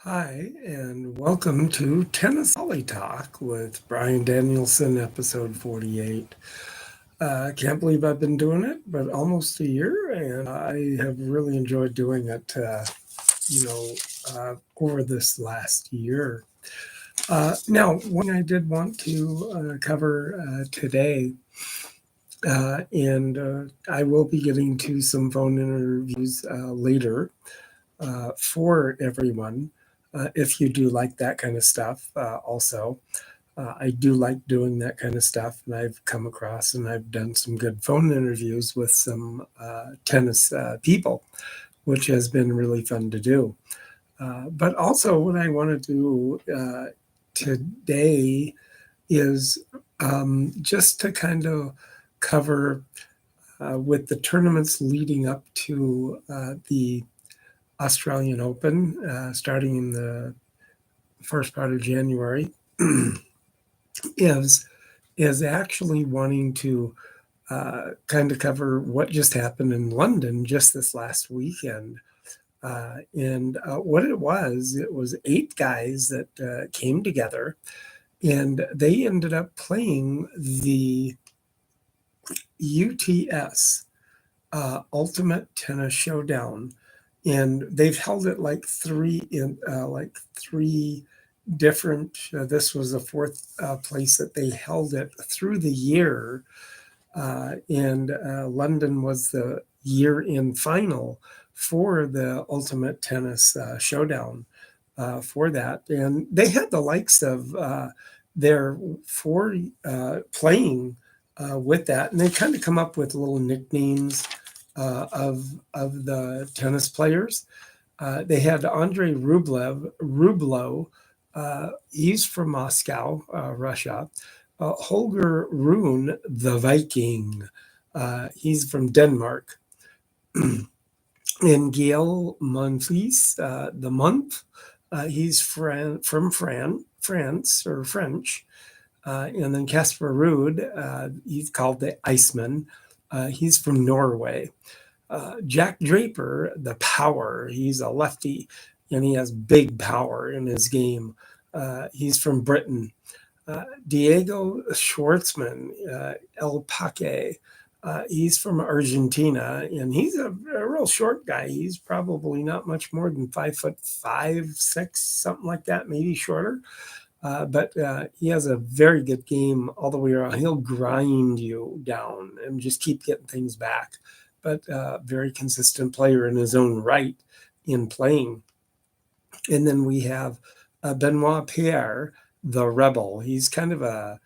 Hi, and welcome to Tennis Volley Talk with Brian Danielson, episode 48. Can't believe I've been doing it, but almost a year, and I have really enjoyed doing it, over this last year. Now, one thing I did want to cover today, and I will be getting to some phone interviews later for everyone. If you do like that kind of stuff, also. I do like doing that kind of stuff, and I've come across and I've done some good phone interviews with some tennis people, which has been really fun to do. But also, what I want to do today is just to kind of cover with the tournaments leading up to the Australian Open, starting in the first part of January, is actually wanting to kind of cover what just happened in London just this last weekend. And what it was 8 guys that came together, and they ended up playing the UTS Ultimate Tennis Showdown. And they've held it like three different. This was the fourth place that they held it through the year, and London was the year-in final for the Ultimate Tennis Showdown for that, and they had the likes of their 4 playing with that, and they kind of come up with little nicknames of the tennis players. They had Andrey Rubleb. He's from Moscow, Russia. Holger Rune, the Viking. He's from Denmark. And Gael Monfils, the month. He's from France or French. And then Casper Ruud, he's called the Iceman. He's from Norway. Jack Draper, the power. He's a lefty, and he has big power in his game. He's from Britain. Diego Schwartzman, El Paque. He's from Argentina, and he's a real short guy. He's probably not much more than 5'5", 6", something like that, maybe shorter. But he has a very good game all the way around. He'll grind you down and just keep getting things back. But very consistent player in his own right in playing. And then we have Benoit Paire, the rebel. He's kind of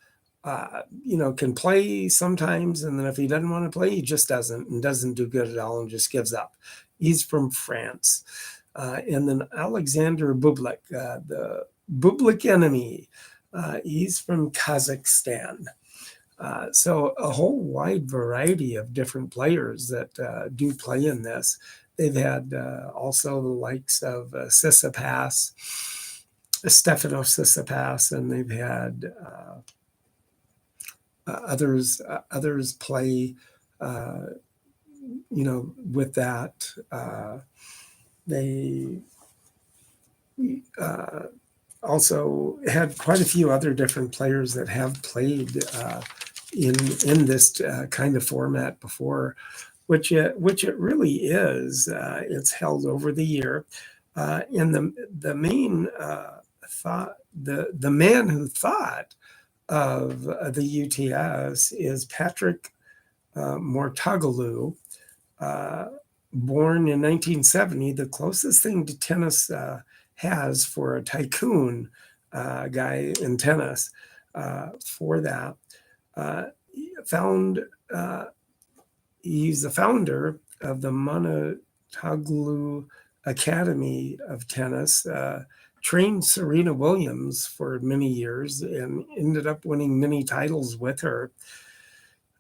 can play sometimes, and then if he doesn't want to play, he just doesn't do good at all and just gives up. He's from France. And then Alexander Bublik, the Bublik enemy. He's from Kazakhstan. So a whole wide variety of different players that do play in this. They've had also the likes of Tsitsipas, Stefanos Tsitsipas, and they've had others play, with that. They also had quite a few other different players that have played in this kind of format before, which it really is. It's held over the year, and the main thought, the man who thought of the UTS is Patrick Mouratoglou, born in 1970. The closest thing to tennis has for a tycoon guy in tennis for that. He's the founder of the Mouratoglou Academy of Tennis, trained Serena Williams for many years and ended up winning many titles with her.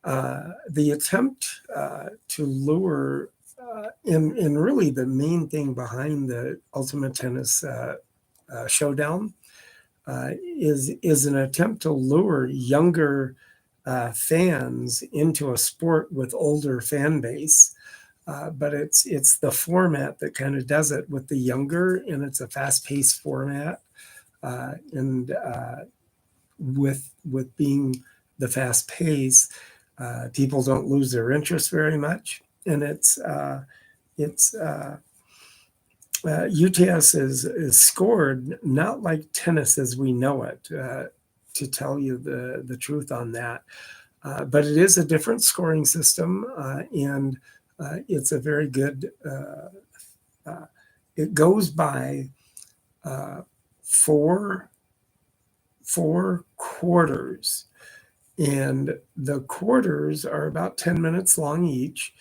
The attempt to lure, and really the main thing behind the Ultimate Tennis Showdown is an attempt to lure younger fans into a sport with older fan base. but it's the format that kind of does it with the younger, and it's a fast-paced format, and with being the fast pace, people don't lose their interest very much, and it's UTS is scored not like tennis as we know it, to tell you the truth on that. But it is a different scoring system, and it's a very good, it goes by four quarters. And the quarters are about 10 minutes long each.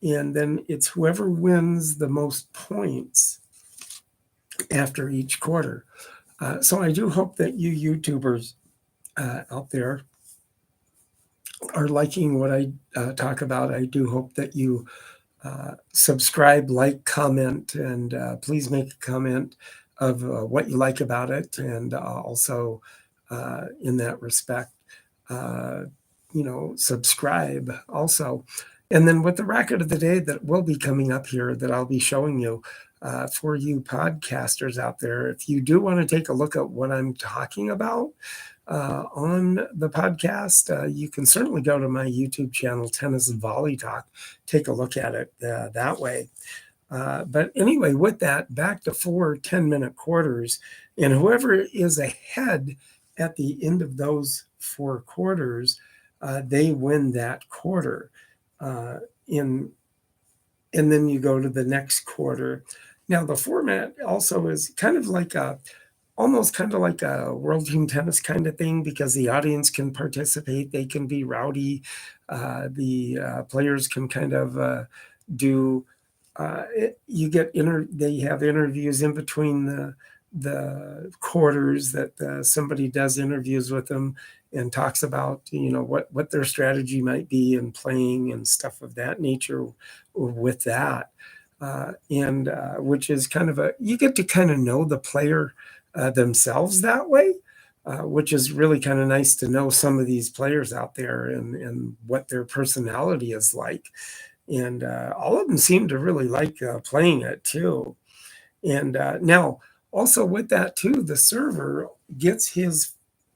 And then it's whoever wins the most points after each quarter. So I do hope that you YouTubers out there are liking what I talk about. I do hope that you subscribe, like, comment, and please make a comment of what you like about it. And also in that respect, subscribe also. And then with the racket of the day that will be coming up here that I'll be showing you, for you podcasters out there, if you do want to take a look at what I'm talking about on the podcast, you can certainly go to my YouTube channel, Tennis and Volley Talk, take a look at it that way. But anyway, with that, back to 4 10-minute quarters, and whoever is ahead at the end of those 4 quarters, they win that quarter. And then you go to the next quarter. Now, the format also is kind of like almost kind of like a World Team Tennis kind of thing, because the audience can participate. They can be rowdy. The players can kind of do. They have interviews in between the quarters that somebody does interviews with them and talks about what their strategy might be in playing and stuff of that nature with that, and which is kind of you get to kind of know the player themselves that way, which is really kind of nice to know some of these players out there and what their personality is like. And all of them seem to really like playing it too. And now, also with that too, the server gets his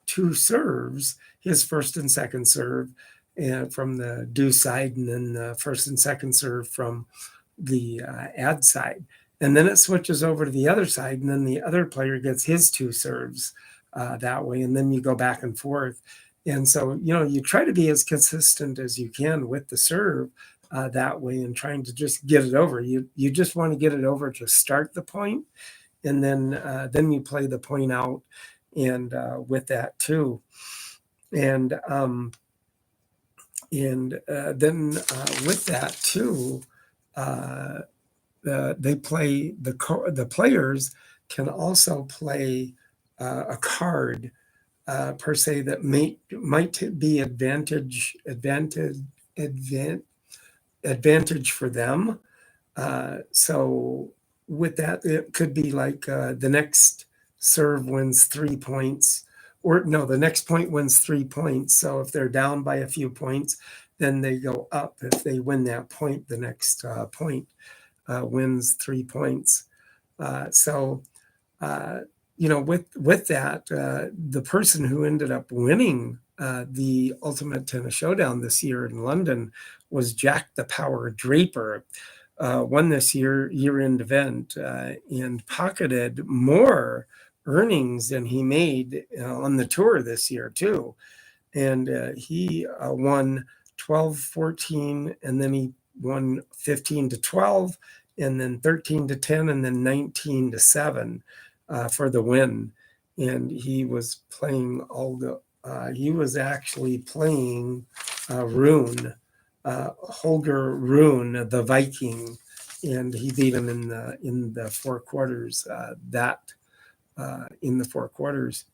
2 serves, his first and second serve, and from the do side, and then the first and second serve from the ad side. And then it switches over to the other side, and then the other player gets his 2 serves that way, and then you go back and forth. And so, you try to be as consistent as you can with the serve that way, and trying to just get it over. You just want to get it over to start the point, and then you play the point out, and with that too. And then with that too, they play the players can also play a card per se that might be advantage for them. So with that, it could be like the next serve wins 3 points, or no, the next point wins 3 points. So if they're down by a few points, then they go up. If they win that point, the next point wins 3 points. So with that, the person who ended up winning the Ultimate Tennis Showdown this year in London was Jack the Power Draper. Won this year-end event and pocketed more earnings than he made on the tour this year too. And he won 12-14, and then he won 15-12, and then 13-10, and then 19-7 for the win. And he was playing he was actually playing Rune, Holger Rune, the Viking, and he beat him in the 4 quarters. In the 4 quarters.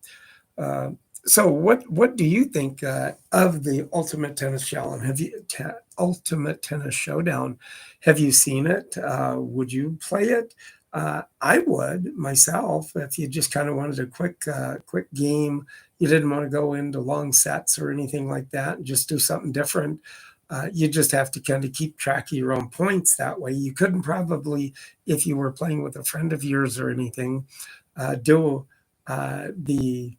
So what do you think of the Ultimate Tennis Showdown? Ultimate Tennis Showdown? Have you seen it? Would you play it? I would myself, if you just kind of wanted a quick game. You didn't want to go into long sets or anything like that, and just do something different. You just have to kind of keep track of your own points that way. You couldn't probably, if you were playing with a friend of yours or anything, do the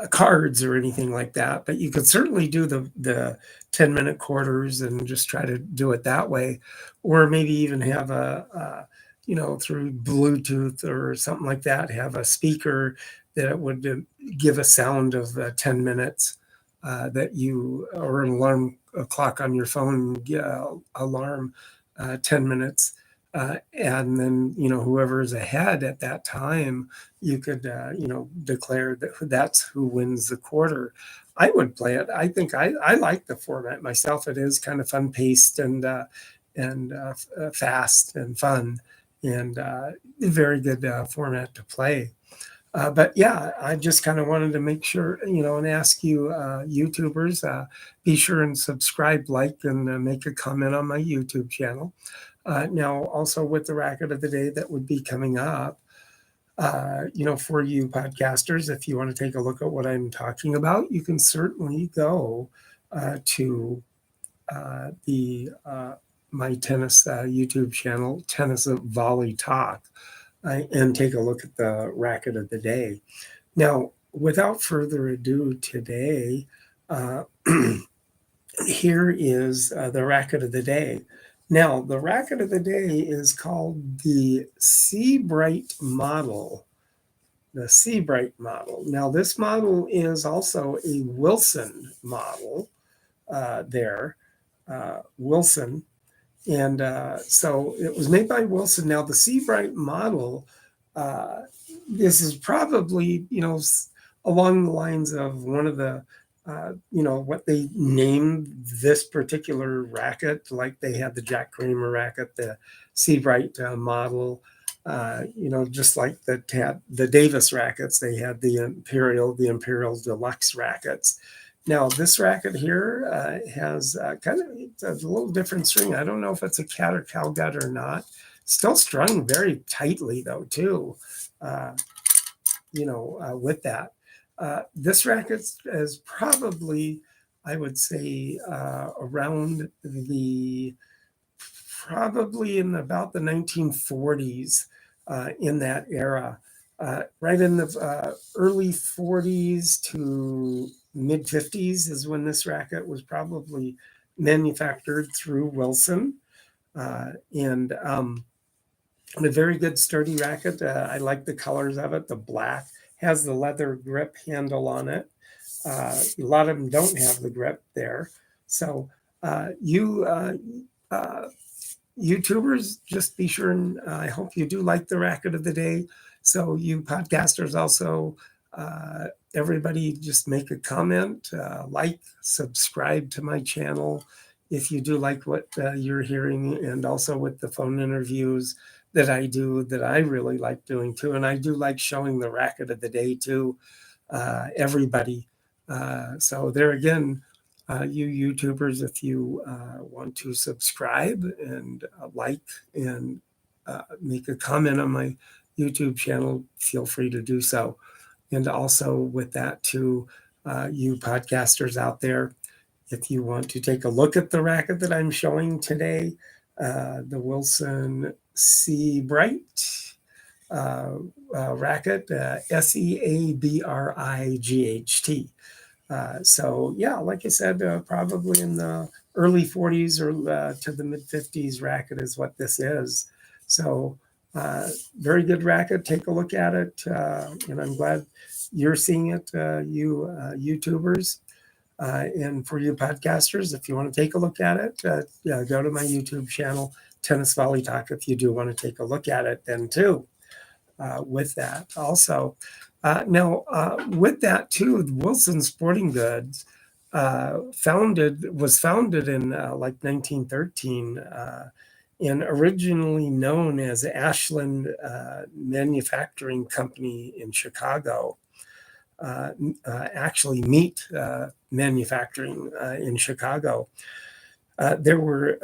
cards or anything like that, but you could certainly do the 10-minute quarters and just try to do it that way, or maybe even have through Bluetooth or something like that, have a speaker that would give a sound of 10 minutes that you, or an alarm clock on your phone, alarm 10 minutes. And then, whoever's ahead at that time, you could, declare that that's who wins the quarter. I would play it. I think I like the format myself. It is kind of fun paced and fast and fun, and a very good format to play. But yeah, I just kind of wanted to make sure, and ask you, YouTubers, be sure and subscribe, like, and make a comment on my YouTube channel. Now, also with the racket of the day that would be coming up, for you podcasters, if you want to take a look at what I'm talking about, you can certainly go to my tennis YouTube channel, Tennis Volley Talk, and take a look at the racket of the day. Now, without further ado today, here is the racket of the day. Now, the racket of the day is called the Seabright model. The Seabright model. Now, this model is also a Wilson model Wilson. And so it was made by Wilson. Now, the Seabright model, this is probably, along the lines of one of the, what they named this particular racket, like they had the Jack Kramer racket, the Seabright model, just like the Davis rackets, they had the Imperial Deluxe rackets. Now, this racket here has kind of a little different string. I don't know if it's a cat or cow gut or not. Still strung very tightly, though, too, with that. This racket is probably, I would say, around probably in about the 1940s, in that era. Right in the early 40s to mid 50s is when this racket was probably manufactured through Wilson. And a very good sturdy racket. I like the colors of it. The black has the leather grip handle on it. A lot of them don't have the grip there. So YouTubers, just be sure, and I hope you do like the racket of the day. So you podcasters also, everybody just make a comment, like, subscribe to my channel if you do like what you're hearing, and also with the phone interviews that I do, that I really like doing too. And I do like showing the racket of the day to everybody. So there again, you YouTubers, if you want to subscribe and like and make a comment on my YouTube channel, feel free to do so. And also with that too, you podcasters out there, if you want to take a look at the racket that I'm showing today, the Wilson Seabright racket, Seabright. So yeah, like I said, probably in the early 40s or to the mid 50s racket is what this is. So very good racket. Take a look at it, and I'm glad you're seeing it, you YouTubers. And for you podcasters, if you want to take a look at it, go to my YouTube channel, Tennis Volley Talk, if you do want to take a look at it then too. With that also. Now, with that too, Wilson Sporting Goods was founded in like 1913, and originally known as Ashland Manufacturing Company in Chicago. Actually, meat manufacturing in Chicago. They were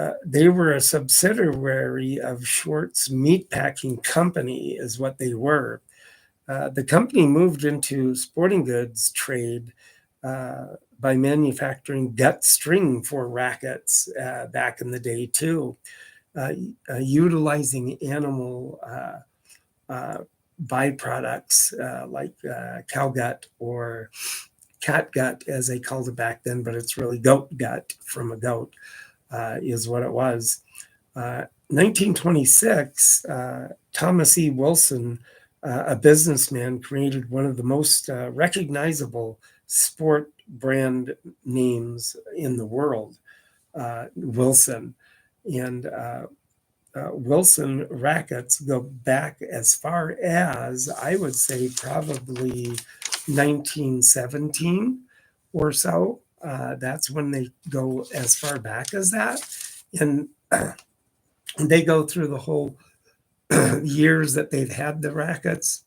a subsidiary of Schwartz Meat Packing Company, is what they were. The company moved into sporting goods trade by manufacturing gut string for rackets back in the day too, utilizing animal byproducts like cow gut or cat gut, as they called it back then, but it's really goat gut from a goat, is what it was. 1926, Thomas E. Wilson, a businessman, created one of the most recognizable sport brand names in the world, Wilson. And Wilson rackets go back as far as, I would say, probably 1917 or so. That's when they go as far back as that. And they go through the whole years that they've had the rackets,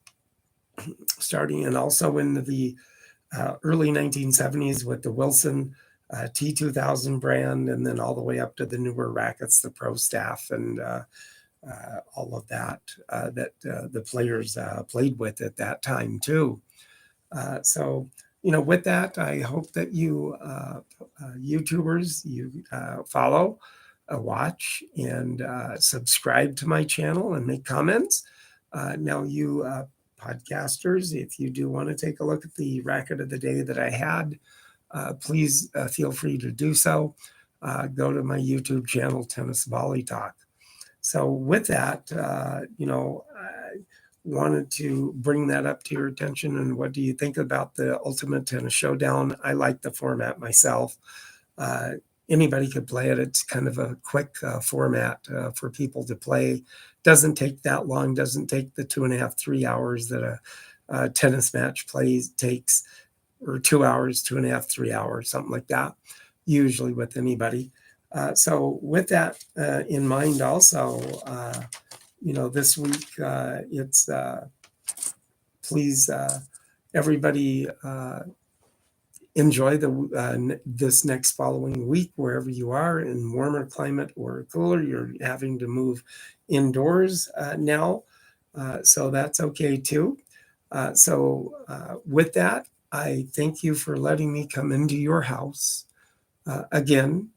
starting and also in the early 1970s with the Wilson T2000 brand, and then all the way up to the newer rackets, the Pro Staff, and all of that that the players played with at that time too. So, with that, I hope that you YouTubers, you follow, watch, and subscribe to my channel and make comments. Now, you podcasters, if you do want to take a look at the racket of the day that I had, please feel free to do so. Go to my YouTube channel, Tennis Volley Talk. So with that, I wanted to bring that up to your attention. And what do you think about the Ultimate Tennis Showdown? I like the format myself. Anybody could play it. It's kind of a quick format for people to play. Doesn't take that long. Doesn't take the 2.5, 3 hours that a tennis match takes, or 2 hours, 2.5, 3 hours, something like that, usually with anybody. So with that in mind also, this week, it's please, everybody, enjoy this next following week wherever you are, in warmer climate or cooler. You're having to move indoors now, so that's okay too. So with that, I thank you for letting me come into your house again,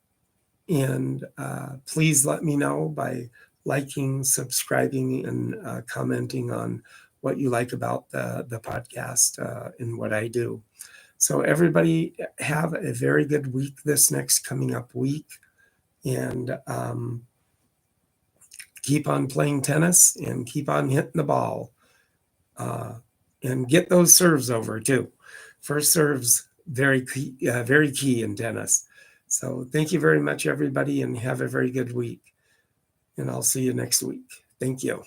and please let me know by liking, subscribing, and commenting on what you like about the podcast and what I do. So everybody have a very good week this next coming up week, and keep on playing tennis and keep on hitting the ball, and get those serves over too. First serves very key in tennis. So thank you very much, everybody, and have a very good week. And I'll see you next week. Thank you.